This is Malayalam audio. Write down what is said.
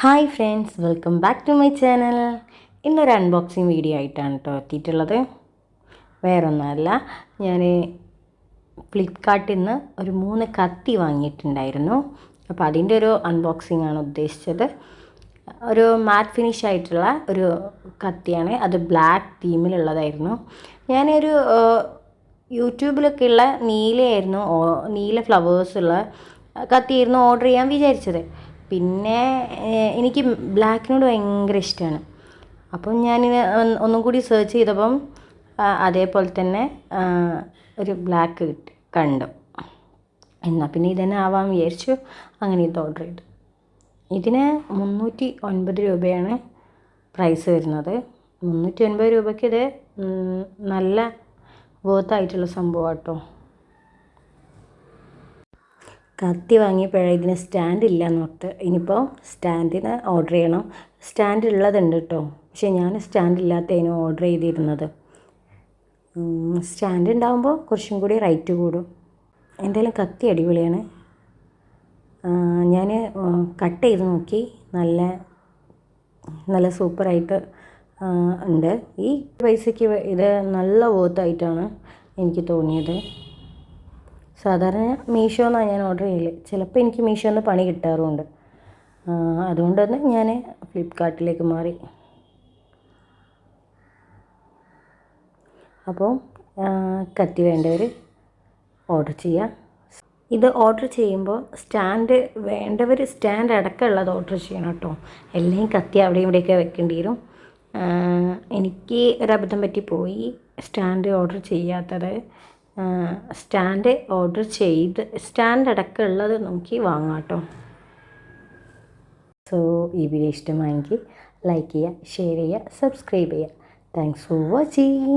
Hi friends, welcome back to my channel. ഇന്നൊരു അൺബോക്സിങ് വീഡിയോ ആയിട്ടാണ് കേട്ടോ എത്തിയിട്ടുള്ളത്. വേറൊന്നുമല്ല, ഞാൻ ഫ്ലിപ്കാർട്ടിൽ നിന്ന് ഒരു 3 കത്തി വാങ്ങിയിട്ടുണ്ടായിരുന്നു. അപ്പോൾ അതിൻ്റെ ഒരു അൺബോക്സിങ് ആണ് ഉദ്ദേശിച്ചത്. ഒരു മാറ്റ് ഫിനിഷ് ആയിട്ടുള്ള ഒരു കത്തിയാണ്. അത് ബ്ലാക്ക് തീമിലുള്ളതായിരുന്നു. ഞാനൊരു യൂട്യൂബിലൊക്കെയുള്ള നീല ഫ്ലവേഴ്സുള്ള കത്തിയായിരുന്നു ഓർഡർ ചെയ്യാൻ വിചാരിച്ചത്. പിന്നെ എനിക്ക് ബ്ലാക്കിനോട് ഭയങ്കര ഇഷ്ടമാണ്. അപ്പം ഞാനിത് ഒന്നും കൂടി സെർച്ച് ചെയ്തപ്പം അതേപോലെ തന്നെ ഒരു ബ്ലാക്ക് കണ്ടു. എന്നാൽ പിന്നെ ഇതന്നെ ആവാൻ വിചാരിച്ചു. അങ്ങനെ ഇത് ഓർഡർ ചെയ്തു. ഇതിന് 309 രൂപയാണ് പ്രൈസ് വരുന്നത്. 309 രൂപയ്ക്ക് ഇത് നല്ല വർത്തായിട്ടുള്ള സംഭവമാണ് കേട്ടോ. കത്തി വാങ്ങിയപ്പോഴേ ഇതിന് സ്റ്റാൻഡ് ഇല്ല എന്നോർത്ത്. ഇനിയിപ്പോൾ സ്റ്റാൻഡിന് ഓർഡർ ചെയ്യണം. സ്റ്റാൻഡ് ഉള്ളതുണ്ട് കേട്ടോ, പക്ഷേ ഞാൻ സ്റ്റാൻഡ് ഇല്ലാത്തതിന് ഓർഡർ ചെയ്തിരുന്നത്. സ്റ്റാൻഡ് ഉണ്ടാകുമ്പോൾ കുറച്ചും കൂടി റേറ്റ് കൂടും. എന്തായാലും കത്തി അടിപൊളിയാണ്. ഞാൻ കട്ട് ചെയ്ത് നോക്കി, നല്ല സൂപ്പറായിട്ട് ഉണ്ട്. ഈ പൈസയ്ക്ക് ഇത് നല്ല വർത്തായിട്ടാണ് എനിക്ക് തോന്നിയത്. സാധാരണ മീഷോന്നാണ് ഞാൻ ഓർഡർ ചെയ്യൽ. ചിലപ്പോൾ എനിക്ക് മീഷോന്ന് പണി കിട്ടാറുമുണ്ട്. അതുകൊണ്ട് തന്നെ ഞാൻ ഫ്ലിപ്കാർട്ടിലേക്ക് മാറി. അപ്പോൾ കത്തി വേണ്ടവർ ഓർഡർ ചെയ്യുക. ഇത് ഓർഡർ ചെയ്യുമ്പോൾ വേണ്ടവർ സ്റ്റാൻഡ് അടക്കമുള്ളത് ഓർഡർ ചെയ്യണം കേട്ടോ. എല്ലാം കത്തി അവിടെയും ഇവിടെയൊക്കെ വെക്കേണ്ടി വരും. എനിക്ക് ഒരബദ്ധം പറ്റിപ്പോയി സ്റ്റാൻഡ് ഓർഡർ ചെയ്യാത്തത്. സ്റ്റാൻഡ് അടക്കമുള്ളത് നോക്കി വാങ്ങാം കേട്ടോ. സോ ഈ വീഡിയോ ഇഷ്ടമായെങ്കിൽ ലൈക്ക് ചെയ്യുക, ഷെയർ ചെയ്യുക, സബ്സ്ക്രൈബ് ചെയ്യുക. Thanks for watching.